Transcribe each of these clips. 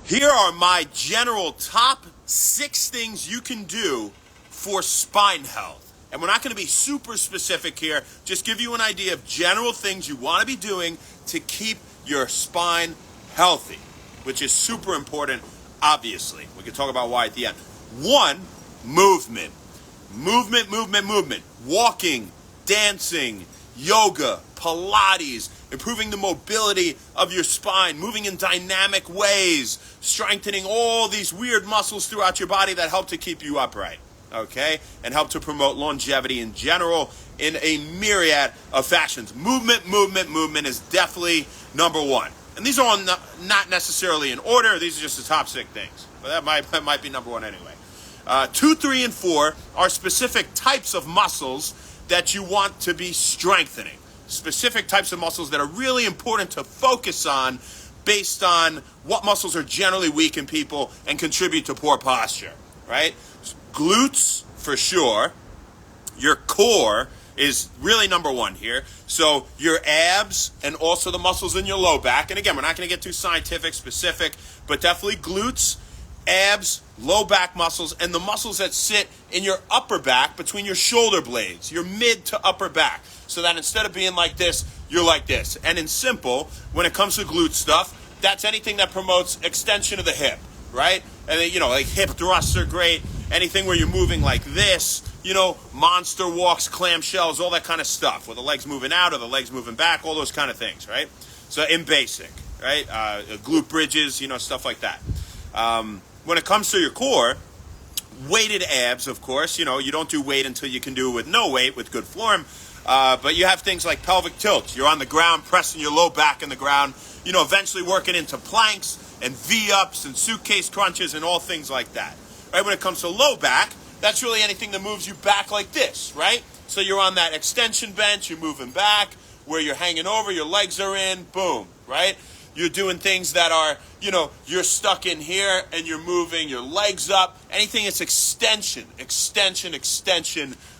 Here are my general top 6 things you can do for spine health. And we're not going to be super specific here, just give you an idea of general things you want to be doing to keep your spine healthy, which is super important, obviously. We can talk about why at the end. 1, movement. Movement. Walking, dancing, yoga, Pilates, improving the mobility of your spine, moving in dynamic ways, strengthening all these weird muscles throughout your body that help to keep you upright, okay? And help to promote longevity in general in a myriad of fashions. Movement is definitely number 1. And these are all not necessarily in order. These are just the top 6 things. But that might be number 1 anyway. 2, 3, and 4 are specific types of muscles that you want to be strengthening. Specific types of muscles that are really important to focus on based on what muscles are generally weak in people and contribute to poor posture, right? Glutes, for sure. Your core is really number 1 here. So your abs and also the muscles in your low back. And again, we're not going to get too scientific, specific, but definitely glutes, abs, low back muscles, and the muscles that sit in your upper back between your shoulder blades, your mid to upper back, so that instead of being like this, you're like this. And in simple, when it comes to glute stuff, that's anything that promotes extension of the hip, right? And then, like hip thrusts are great. Anything where you're moving like this, monster walks, clamshells, all that kind of stuff, where the legs moving out or the legs moving back, all those kind of things, right? So in basic, right? Glute bridges, stuff like that. When it comes to your core, weighted abs, of course, you don't do weight until you can do it with no weight, with good form. But you have things like pelvic tilts. You're on the ground, pressing your low back in the ground, eventually working into planks and V-ups and suitcase crunches and all things like that. Right? When it comes to low back, that's really anything that moves you back like this, right? So you're on that extension bench, you're moving back, where you're hanging over, your legs are in, boom, right? You're doing things that are, you're stuck in here and you're moving your legs up. Anything that's extension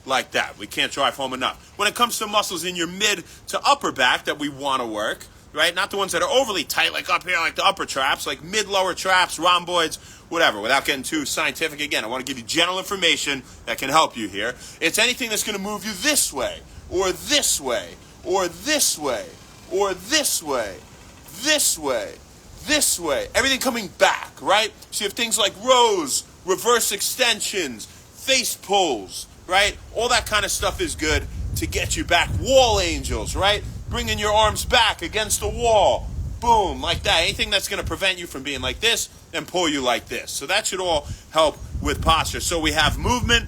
like that. We can't drive home enough. When it comes to muscles in your mid to upper back that we want to work, right? Not the ones that are overly tight, like up here, like the upper traps, like mid-lower traps, rhomboids, whatever. Without getting too scientific, again, I want to give you general information that can help you here. It's anything that's going to move you this way, or this way, or this way, or this way, this way, this way. Everything coming back, right? So you have things like rows, reverse extensions, face pulls, right? All that kind of stuff is good to get you back. Wall angels, right? Bringing your arms back against the wall. Boom, like that. Anything that's going to prevent you from being like this and pull you like this. So that should all help with posture. So we have movement,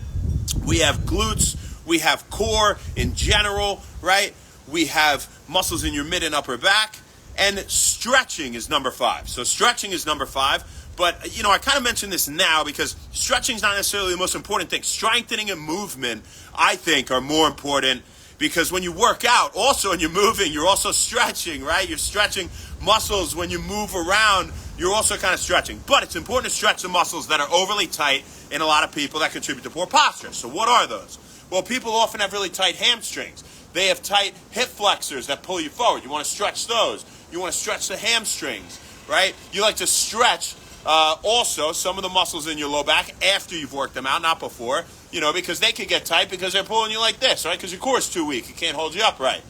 we have glutes, we have core in general, right? We have muscles in your mid and upper back. And stretching is number 5. So stretching is number 5. But, I kind of mention this now because stretching is not necessarily the most important thing. Strengthening and movement, I think, are more important because when you work out, also, and you're moving, you're also stretching, right? You're stretching muscles. When you move around, you're also kind of stretching. But it's important to stretch the muscles that are overly tight in a lot of people that contribute to poor posture. So what are those? Well, people often have really tight hamstrings. They have tight hip flexors that pull you forward. You want to stretch those. You want to stretch the hamstrings, right? You like to stretch also some of the muscles in your low back after you've worked them out, not before, because they can get tight because they're pulling you like this, right? Because your core is too weak. It can't hold you upright.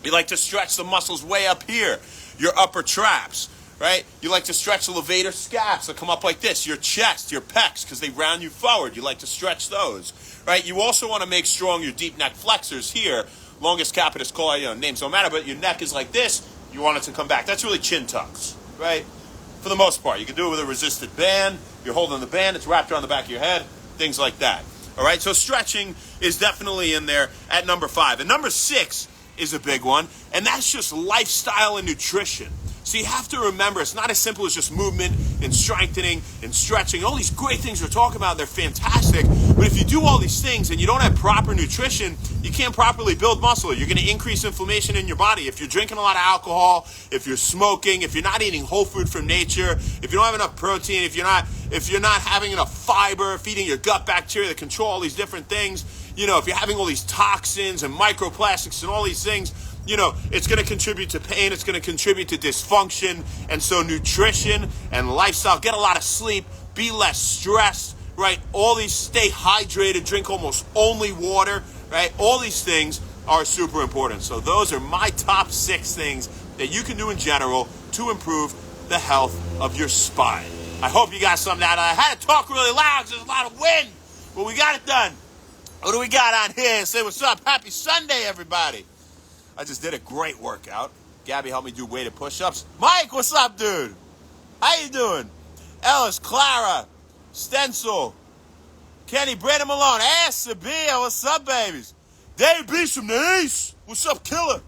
You like to stretch the muscles way up here, your upper traps, right? You like to stretch the levator scaps that come up like this, your chest, your pecs, because they round you forward. You like to stretch those, right? You also want to make strong your deep neck flexors here. Longest capitis coli, names don't matter, but your neck is like this. You want it to come back. That's really chin tucks, right? For the most part. You can do it with a resisted band. You're holding the band. It's wrapped around the back of your head. Things like that. All right? So stretching is definitely in there at number 5. And number 6 is a big one, and that's just lifestyle and nutrition. So you have to remember, it's not as simple as just movement and strengthening and stretching. All these great things we're talking about, they're fantastic. But if you do all these things and you don't have proper nutrition, you can't properly build muscle. You're going to increase inflammation in your body. If you're drinking a lot of alcohol, if you're smoking, if you're not eating whole food from nature, if you don't have enough protein, if you're not having enough fiber, feeding your gut bacteria that control all these different things, if you're having all these toxins and microplastics and all these things, it's going to contribute to pain. It's going to contribute to dysfunction. And so nutrition and lifestyle, get a lot of sleep, be less stressed, right? All these, stay hydrated, drink almost only water, right? All these things are super important. So those are my top 6 things that you can do in general to improve the health of your spine. I hope you got something out of it. I had to talk really loud because there's a lot of wind, but we got it done. What do we got on here? Say what's up. Happy Sunday, everybody. I just did a great workout. Gabby helped me do weighted push-ups. Mike, what's up, dude? How you doing? Ellis, Clara, Stencil, Kenny, Brandon Malone, Sabia, what's up, babies? Dave B from the East, what's up, killer?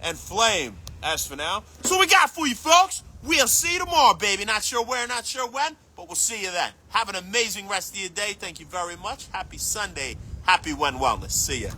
And Flame, as for now. So we got for you, folks. We'll see you tomorrow, baby. Not sure where, not sure when, but we'll see you then. Have an amazing rest of your day. Thank you very much. Happy Sunday. Happy When Wellness. See ya.